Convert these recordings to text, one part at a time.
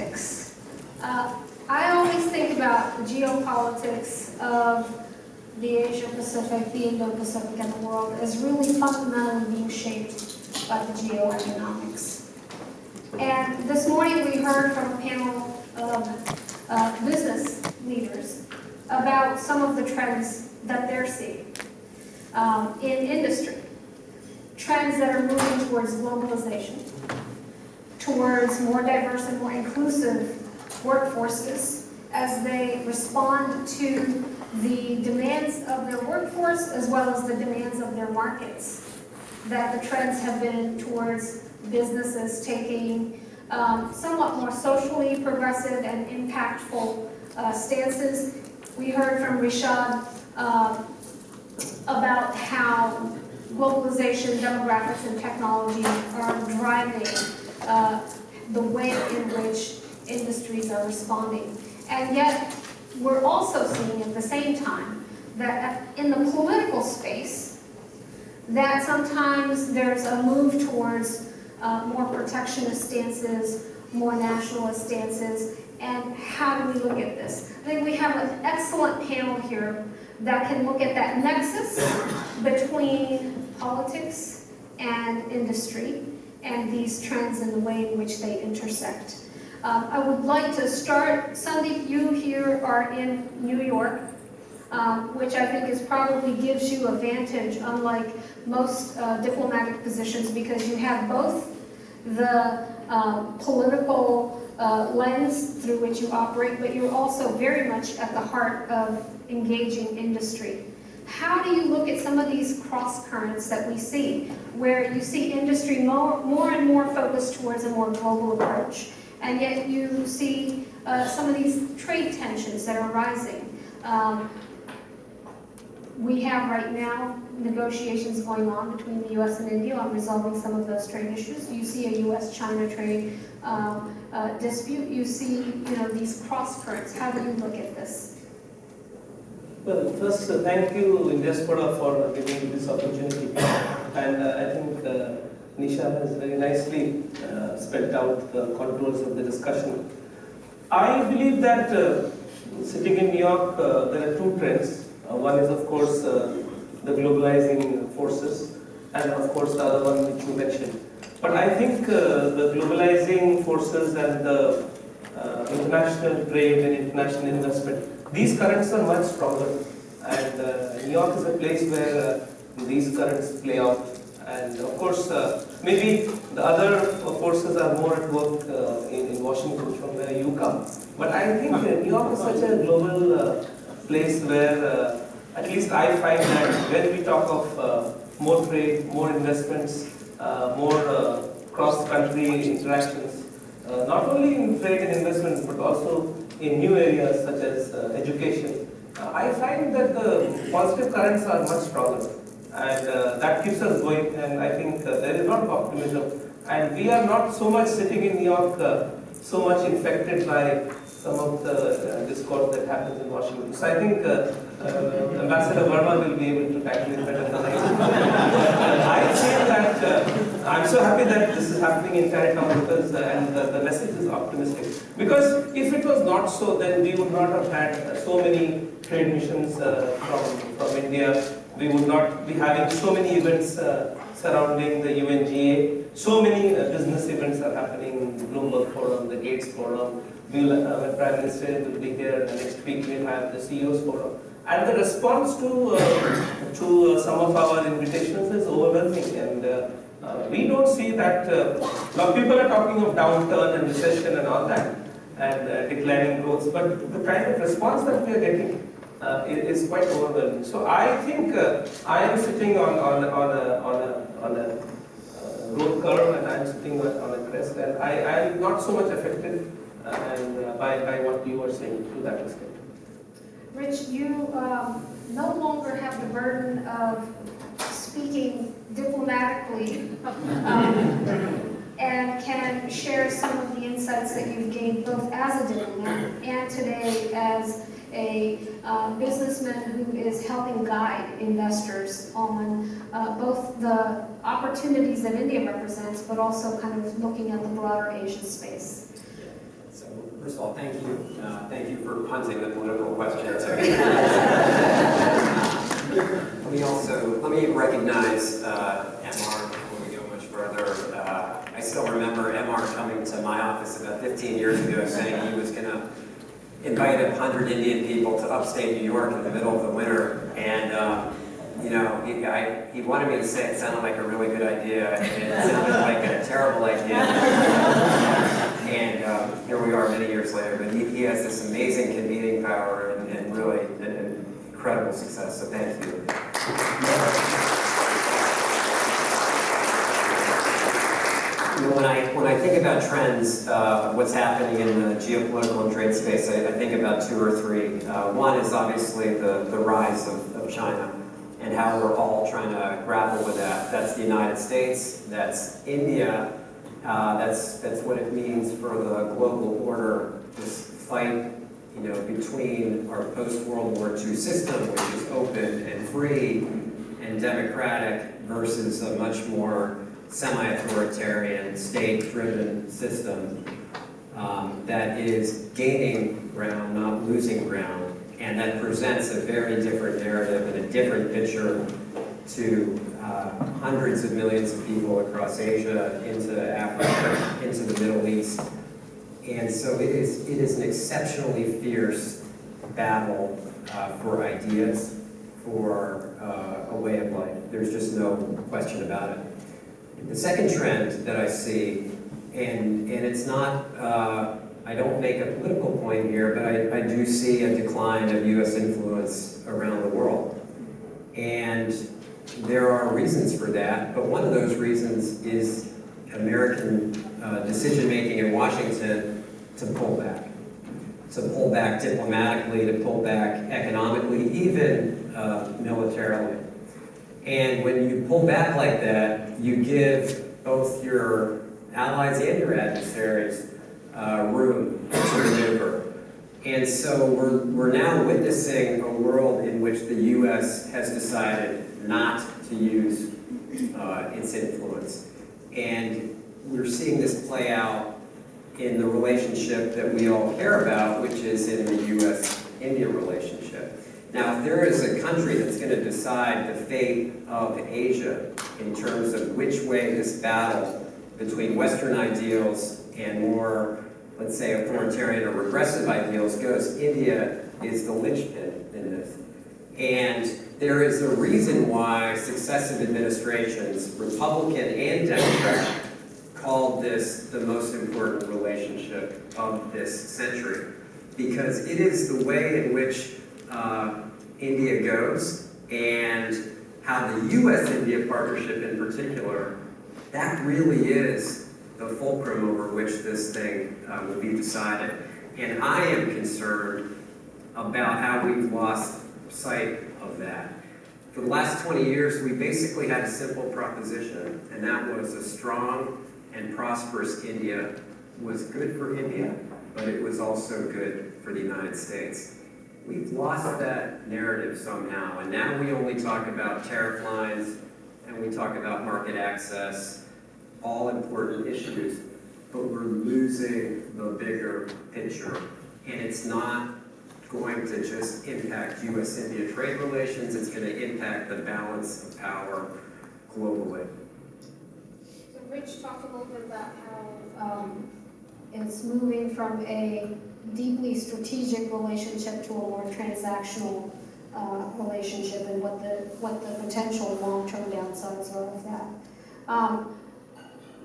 geopolitics. I always think about the geopolitics of the Asia-Pacific, the Indo-Pacific, and the world as really fundamentally being shaped by the geoeconomics. And this morning we heard from a panel of business leaders about some of the trends that they're seeing in industry. Trends that are moving towards globalization, towards more diverse and more inclusive workforces as they respond to the demands of their workforce as well as the demands of their markets. That the trends have been towards businesses taking somewhat more socially progressive and impactful stances. We heard from Rishad about how globalization, demographics, and technology are driving the way in which industries are responding. And yet, we're also seeing at the same time that in the political space, that sometimes there's a move towards more protectionist stances, more nationalist stances, and how do we look at this? I think we have an excellent panel here that can look at that nexus between politics and industry and these trends and the way in which they intersect. I would like to start, Sandeep, you here are in New York, which I think is probably gives you a vantage, unlike most diplomatic positions, because you have both the political lens through which you operate, but you're also very much at the heart of engaging industry. How do you look at some of these cross currents that we see, where you see industry more and more focused towards a more global approach, and yet you see some of these trade tensions that are rising? We have right now negotiations going on between the U.S. and India on resolving some of those trade issues. You see a U.S.-China trade dispute. You see, these cross currents. How do you look at this? Well, first, thank you, Diaspora, for giving me this opportunity. And I think Nisha has very nicely spelled out the contours of the discussion. I believe that sitting in New York, there are two trends. One is, of course, the globalizing forces, and of course, the other one which you mentioned. But I think the globalizing forces and the international trade and international investment, these currents are much stronger. And New York is a place where these currents play out. And of course, maybe the other forces are more at work in Washington, from where you come. But I think New York is such a global place where, at least I find that when we talk of more trade, more investments, more cross-country interactions, not only in trade and investments, but also in new areas such as education, I find that the positive currents are much stronger. And that keeps us going, and I think there is a lot of optimism. And we are not so much sitting in New York, so much infected by some of the discourse that happens in Washington. So I think Ambassador Verma will be able to tackle it better than I do. I feel that I'm so happy that this is happening in Chinatown because and the message is optimistic. Because if it was not so, then we would not have had so many trade missions from India. We would not be having so many events surrounding the UNGA. So many business events are happening, the Bloomberg Forum, the Gates Forum. When Prime Minister will be here next week, we'll have the CEOs Forum. And the response to some of our invitations is overwhelming. And we don't see that. Now people are talking of downturn and recession and all that, and declining growth. But the kind of response that we are getting is quite overwhelming. So I think I am sitting on a growth curve, and I am sitting on a crest, and I am not so much affected by what you are saying to that extent. Rich, you no longer have the burden of speaking diplomatically and can share some of the insights that you've gained both as a diplomat and today as a businessman who is helping guide investors on both the opportunities that India represents, but also kind of looking at the broader Asian space. So First of all, thank you. Thank you for punting the political questions. Let me recognize MR before we go much further. I still remember MR coming to my office about 15 years ago saying he was going to invite 100 Indian people to upstate New York in the middle of the winter. And, you know, he wanted me to say it sounded like a really good idea, and it sounded like a terrible idea. And here we are many years later, but he has this amazing convening power and really an incredible success, so thank you. You know, when I think about trends, what's happening in the geopolitical and trade space, I think about two or three. One is obviously the rise of China and how we're all trying to grapple with that. That's the United States, that's India, that's what it means for the global order, this fight, you know, between our post-World War II system, which is open and free and democratic, versus a much more semi-authoritarian, state-driven system that is gaining ground, not losing ground, and that presents a very different narrative and a different picture to hundreds of millions of people across Asia, into Africa, into the Middle East. And so it is an exceptionally fierce battle for ideas, for a way of life. There's just no question about it. The second trend that I see, and it's not, I don't make a political point here, but I do see a decline of U.S. influence around the world. And there are reasons for that, but one of those reasons is American decision-making in Washington to pull back diplomatically, to pull back economically, even militarily. And when you pull back like that, you give both your allies and your adversaries room to maneuver. And so we're now witnessing a world in which the U.S. has decided not to use its influence. And we're seeing this play out in the relationship that we all care about, which is in the U.S.-India relationship. Now, if there is a country that's going to decide the fate of Asia in terms of which way this battle between Western ideals and more, let's say, authoritarian or regressive ideals goes, India is the linchpin in this. And there is a reason why successive administrations, Republican and Democrat, called this the most important relationship of this century, because it is the way in which India goes, and how the U.S.-India partnership in particular, that really is the fulcrum over which this thing will be decided. And I am concerned about how we've lost sight of that. For the last 20 years, we basically had a simple proposition, and that was a strong and prosperous India was good for India, but it was also good for the United States. We've lost that narrative somehow, and now we only talk about tariff lines, and we talk about market access, all important issues, but we're losing the bigger picture. And it's not going to just impact U.S.-India trade relations, it's going to impact the balance of power globally. So Rich talked a little bit about how it's moving from a deeply strategic relationship to a more transactional relationship, and what the potential long-term downsides are of that.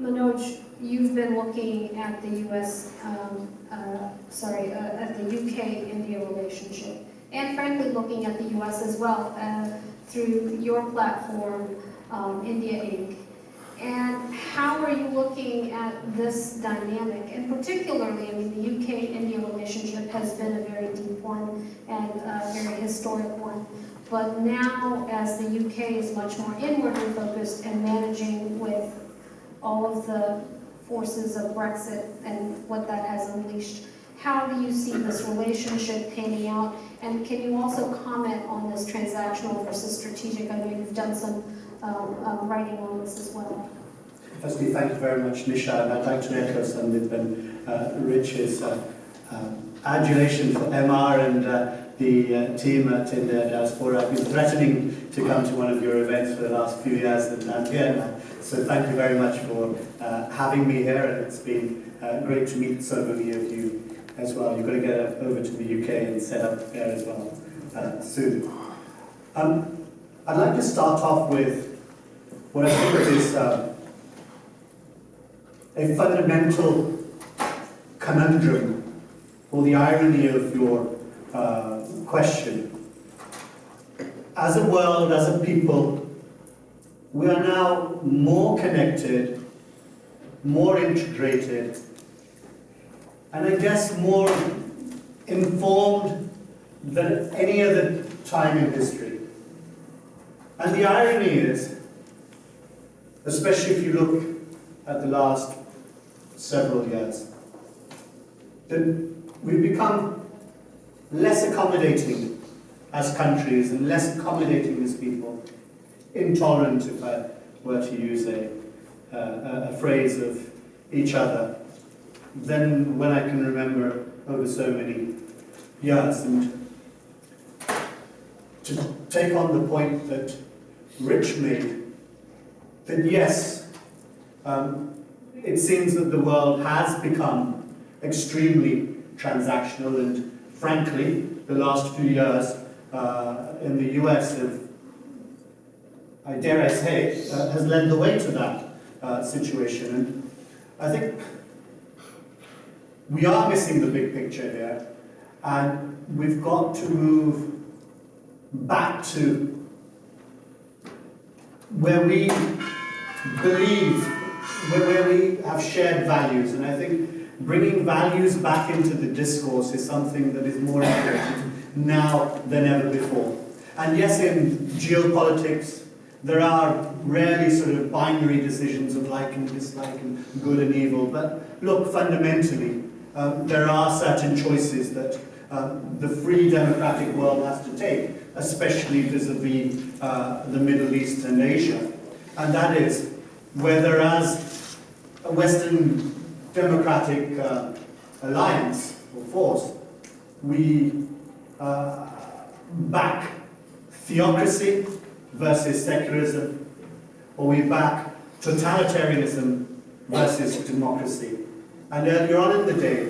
Manoj, you've been looking at the at the UK-India relationship, and frankly looking at the US as well through your platform, India Inc. And how are you looking at this dynamic? And particularly, I mean, the UK-India relationship has been a very deep one and a very historic one. But now, as the UK is much more inwardly focused and managing with all of the forces of Brexit and what that has unleashed, how do you see this relationship panning out? And can you also comment on this transactional versus strategic? I know you've done some writing on this as well. Firstly, thank you very much, Nisha, and I'd like to echo Sandeep and Rich's adulation for MR and the team at India Diaspora. I've been threatening to come to one of your events for the last few years, and I'm here now. So thank you very much for having me here, and it's been great to meet so many of you as well. You've got to get over to the UK and set up there as well soon. I'd like to start off with what I think is a fundamental conundrum, or the irony of your question. As a world, as a people, we are now more connected, more integrated, and I guess more informed than any other time in history. And the irony is, especially if you look at the last several years, that we've become less accommodating as countries and less accommodating as people, intolerant, if I were to use a phrase of each other, than when I can remember over so many years. And to take on the point that Rich made, that yes, it seems that the world has become extremely transactional, and frankly, the last few years in the US have, I dare I say, has led the way to that situation. And I think we are missing the big picture here, and we've got to move back to where we believe, where we have shared values. And I think bringing values back into the discourse is something that is more important now than ever before. And yes, in geopolitics, there are rarely sort of binary decisions of like and dislike and good and evil. But look, fundamentally, there are certain choices that the free democratic world has to take, especially vis-a-vis the Middle East and Asia. And that is, whereas a Western democratic alliance or force, we back theocracy versus secularism, or we back totalitarianism versus democracy. And earlier on in the day,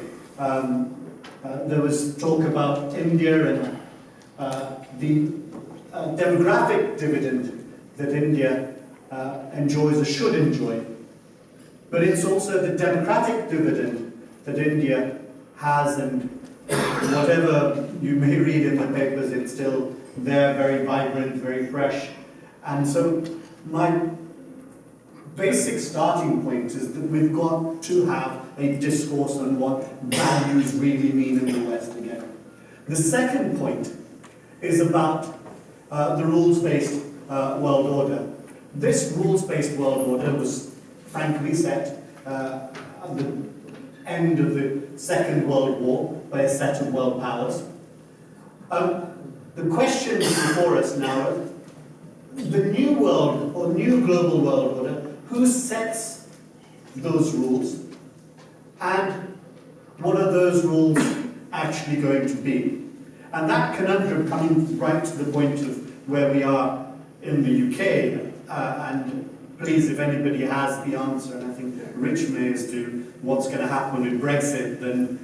there was talk about India and the demographic dividend that India enjoys or should enjoy. But it's also the democratic dividend that India has, and whatever you may read in the papers, it's still there, very vibrant, very fresh. And so my basic starting point is that we've got to have a discourse on what values really mean in the West again. The second point is about the rules-based world order. This rules-based world order was frankly set at the end of the Second World War by a set of world powers. The question before us now is the new world or new global world order, who sets those rules, and what are those rules actually going to be? And that conundrum, coming right to the point of where we are in the UK, and please, if anybody has the answer, and I think Rich may as to what's going to happen with Brexit, then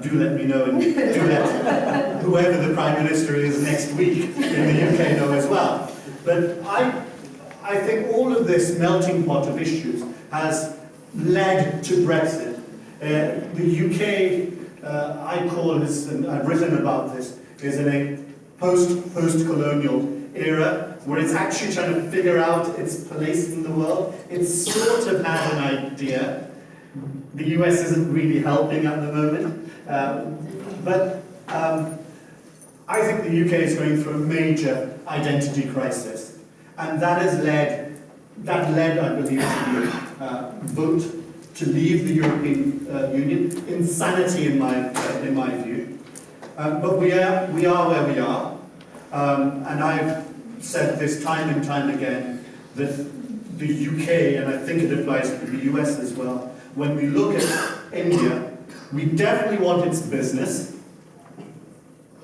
do let me know, and do let whoever the Prime Minister is next week in the UK know as well. But I think all of this melting pot of issues has led to Brexit. The UK, I call this, and I've written about this, is in a post-colonial era where it's actually trying to figure out its place in the world. It's sort of had an idea. The US isn't really helping at the moment. But I think the UK is going through a major identity crisis. And that has led, I believe, to the vote to leave the European Union. Insanity in my view. But we are where we are. And I've said this time and time again, that the UK, and I think it applies to the US as well, when we look at India, We definitely want its business,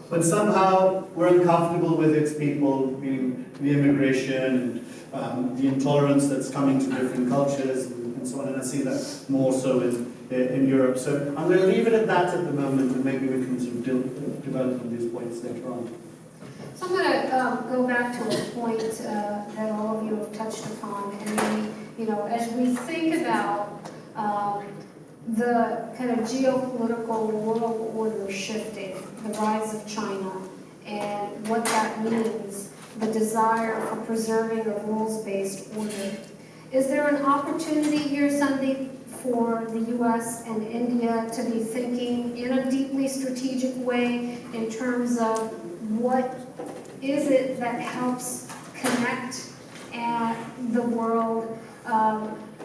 but somehow we're uncomfortable with its people, meaning the immigration and the intolerance that's coming to different cultures and so on, and I see that more so in Europe. So I'm going to leave it at that at the moment, and maybe we can sort of develop on these points later on. So I'm going to go back to a point that all of you have touched upon, and as we think about the kind of geopolitical world order shifting, the rise of China, and what that means, the desire for preserving a rules-based order. Is there an opportunity here, Sandeep, for the US and India to be thinking in a deeply strategic way in terms of what is it that helps connect the world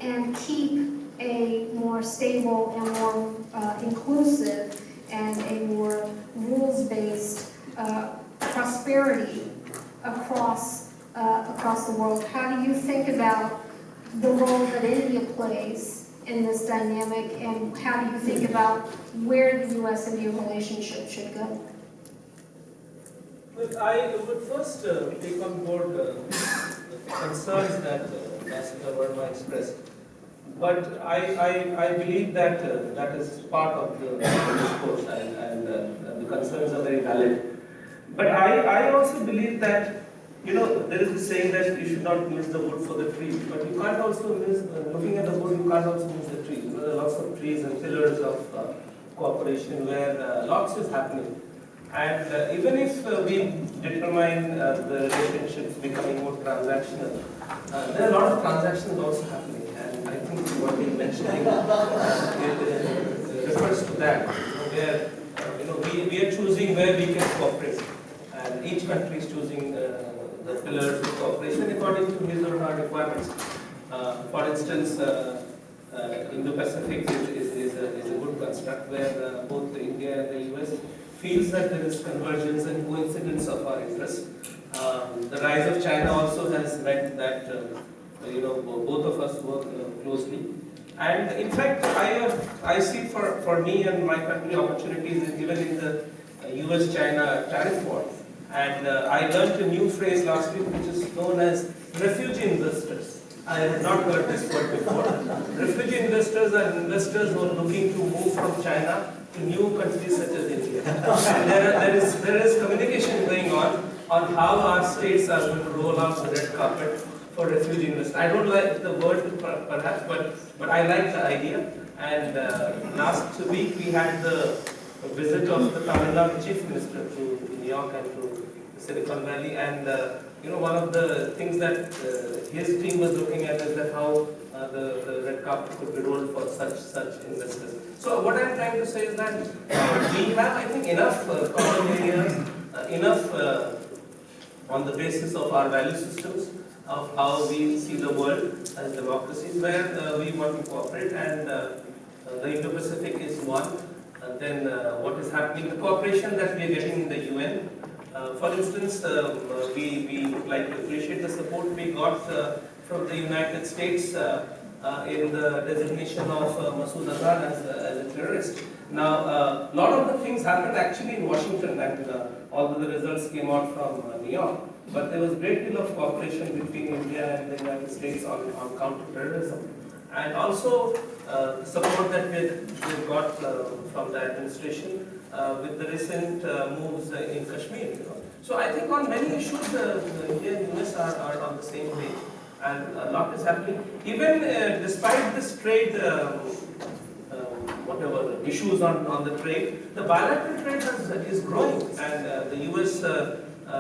and keep a more stable and more inclusive and a more rules-based prosperity across the world? How do you think about the role that India plays in this dynamic, and how do you think about where the US-India relationship should go? Well, I would first take on board the concerns that Ambassador Verma expressed. But I believe that that is part of the discourse, and the concerns are very valid. But I also believe that, there is this saying that you should not miss the wood for the trees, but you can't also miss, looking at the wood, you can't also miss the trees. There are lots of trees and pillars of cooperation where lots is happening. And even if we determine the relationships becoming more transactional, there are a lot of transactions also happening. And I think what we're mentioning refers to that, where we are choosing where we can cooperate, and each country is choosing the pillars of cooperation according to his or her requirements. For instance, Indo-Pacific is a good construct where both India and the US feels that there is convergence and coincidence of our interests. The rise of China also has meant that both of us work closely. And in fact, I see for me and my country opportunities even in the US-China tariff war. And I learned a new phrase last week which is known as refugee investors. I had not heard this word before. Refugee investors are investors who are looking to move from China to new countries such as India. And there is communication going on how our states are going to roll out the red carpet for refugee investors. I don't like the word perhaps, but I like the idea. And last week we had the visit of the Tamil Nadu Chief Minister to New York and to Silicon Valley, and one of the things that his team was looking at is that how the red carpet could be rolled for such investors. So what I'm trying to say is that we have, I think, enough common areas, enough on the basis of our value systems, of how we see the world as democracies, where we want to cooperate, and the Indo-Pacific is one. And then what is happening, the cooperation that we are getting in the UN. For instance, we would like to appreciate the support we got from the United States in the designation of Masood Azhar as a terrorist. Now, a lot of the things happened actually in Washington, and although the results came out from New York, but there was a great deal of cooperation between India and the United States on counter-terrorism. And also support that we got from the administration with the recent moves in Kashmir. So I think on many issues, India and US are on the same page, and a lot is happening. Even despite this trade, whatever issues on the trade, the bilateral trade is growing, and the US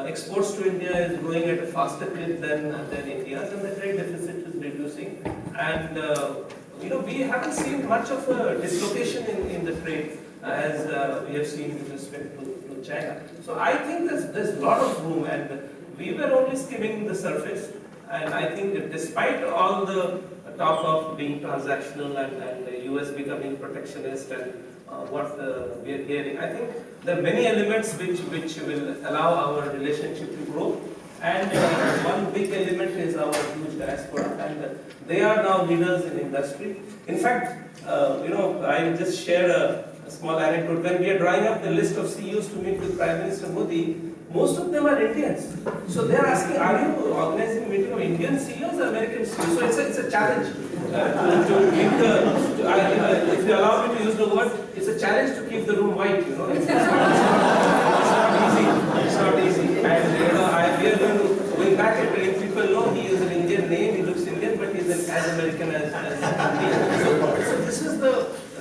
exports to India is growing at a faster clip than India's, and the trade deficit is reducing. And we haven't seen much of a dislocation in the trade as we have seen with respect to China. So I think there's a lot of room, and we were only skimming the surface. And I think that despite all the talk of being transactional and the US becoming protectionist and what we are hearing, I think there are many elements which will allow our relationship to grow. And one big element is our huge diaspora, and they are now leaders in industry. In fact, I just share a small anecdote. When we are drawing up the list of CEOs to meet with Prime Minister Modi, most of them are Indians. So they are asking, are you organizing a meeting of Indian CEOs or American CEOs? So it's a challenge to keep if you allow me to use the word, it's a challenge to keep the room white, you know. It's not easy. It's not easy. And we are going back and letting people know he is an Indian name, he looks Indian, but he's as American as Indian. So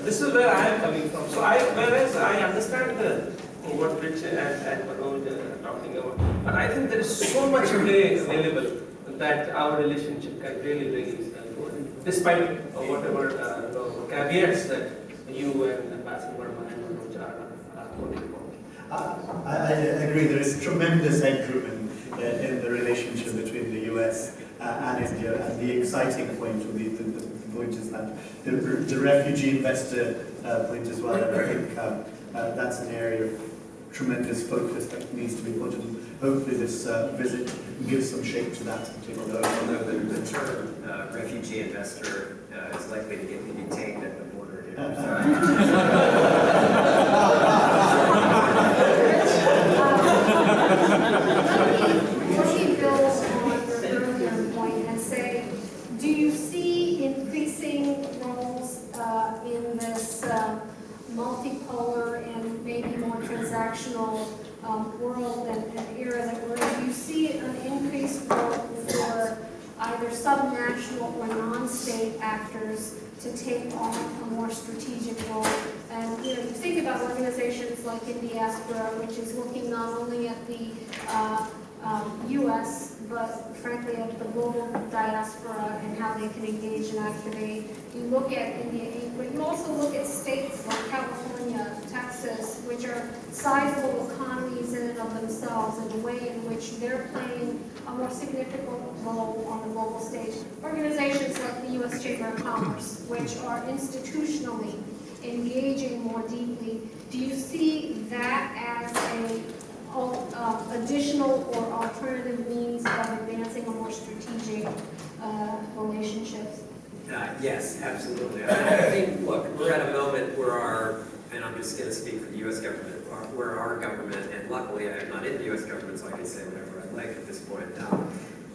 this is where I am coming from. So whereas I understand what Rich and Manoj are talking about, but I think there is so much play available that our relationship can really go, despite whatever caveats that you and Ambassador Verma and Manoj are putting forward. I agree. There is tremendous headroom in the relationship between the US and India, and the exciting point will be the point is that the refugee investor point as well. And I think that's an area of tremendous focus that needs to be put in. Hopefully this visit gives some shape to that particular. Although the term refugee investor is likely to get me detained at the border here. Let me build on your earlier point and say, do you see increasing roles in this multipolar and maybe more transactional world and era that we're in? Do you see an increased role for either subnational or non-state actors to take on a more strategic role? And you think about organizations like in Diaspora, which is looking not only at the U.S., but frankly at the global diaspora and how they can engage and activate. You look at India, but you also look at states like California, Texas, which are sizable economies in and of themselves, and the way in which they're playing a more significant role on the global stage. Organizations like the U.S. Chamber of Commerce, which are institutionally engaging more deeply. Do you see that as a additional or alternative means of advancing a more strategic relationships? Yes, absolutely. I think, look, we're at a moment where and I'm just going to speak for the U.S. government, where our government, and luckily I'm not in the U.S. government, so I can say whatever I like at this point.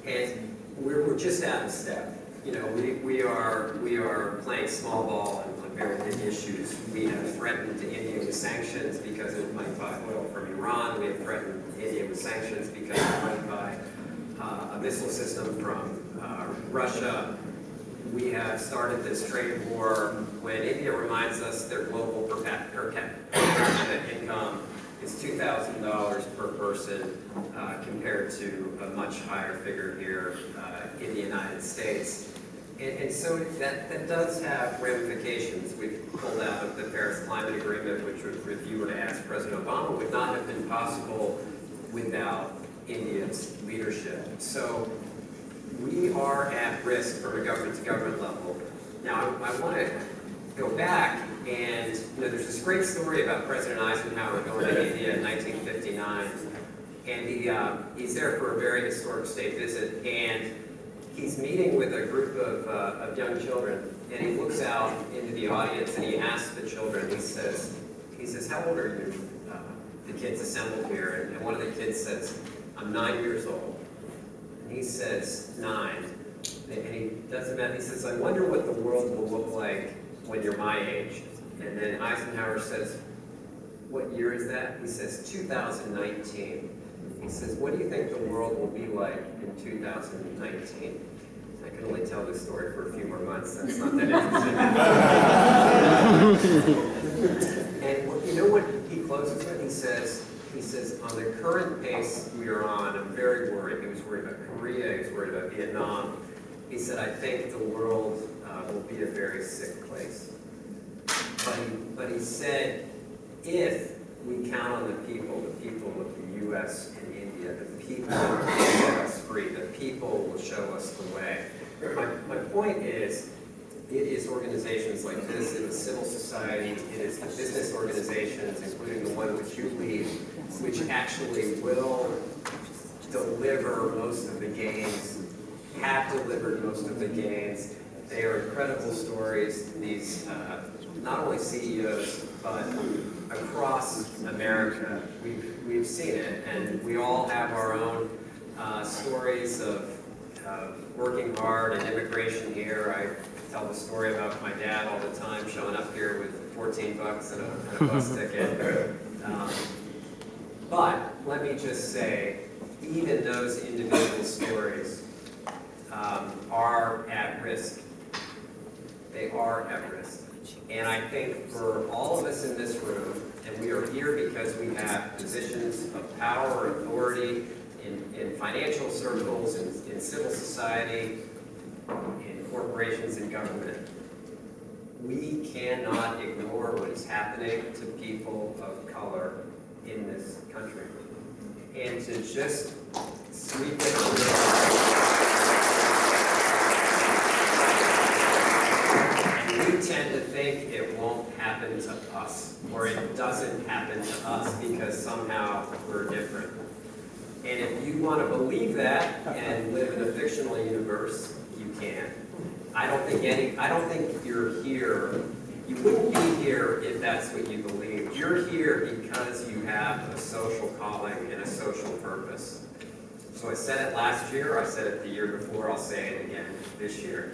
And we're just out of step. You know, we are playing small ball on very big issues. We have threatened India with sanctions because it might buy oil from Iran. We have threatened India with sanctions because it might buy a missile system from Russia. We have started this trade war when India reminds us their global per capita income is $2,000 per person compared to a much higher figure here in the United States. And so that does have ramifications. We've pulled out of the Paris Climate Agreement, which, if you were to ask President Obama, would not have been possible without India's leadership. So we are at risk from a government-to-government level. Now, I want to go back, and there's this great story about President Eisenhower going to India in 1959, and he's there for a very historic state visit, and he's meeting with a group of young children, and he looks out into the audience and he asks the children, he says, how old are you? The kids assembled here, and one of the kids says, I'm 9 years old. And he says, 9. And he does the math, he says, I wonder what the world will look like when you're my age. And then Eisenhower says, what year is that? He says, 2019. He says, what do you think the world will be like in 2019? I can only tell this story for a few more months. That's not that interesting. And you know what he closes with? He says, on the current pace we are on, I'm very worried. He was worried about Korea. He was worried about Vietnam. He said, I think the world will be a very sick place. But he said, if we count on the people of the U.S. and India, the people will set us free, the people will show us the way. My point is, it is organizations like this, it is civil society, it is the business organizations, including the one which you lead, which actually will deliver most of the gains, have delivered most of the gains. They are incredible stories. These not only CEOs, but across America. We've seen it, and we all have our own stories of working hard and immigration here. I tell the story about my dad all the time, showing up here with $14 and a bus ticket. But let me just say, even those individual stories are at risk. They are at risk. And I think for all of us in this room, and we are here because we have positions of power, authority in financial circles, in civil society, in corporations and government, we cannot ignore what is happening to people of color in this country. And to just sweep it away. We tend to think it won't happen to us, or it doesn't happen to us because somehow we're different. And if you want to believe that and live in a fictional universe, you can. I don't think you're here. You wouldn't be here if that's what you believe. You're here because you have a social calling and a social purpose. So I said it last year, I said it the year before, I'll say it again this year.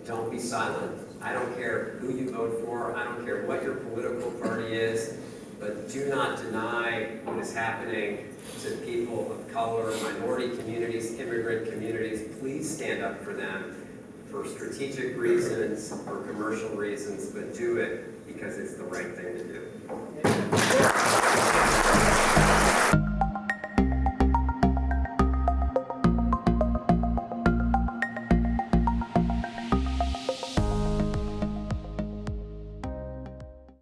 Don't be silent. I don't care who you vote for, I don't care what your political party is, but do not deny what is happening to people of color, minority communities, immigrant communities. Please stand up for them for strategic reasons, for commercial reasons, but do it because it's the right thing to do.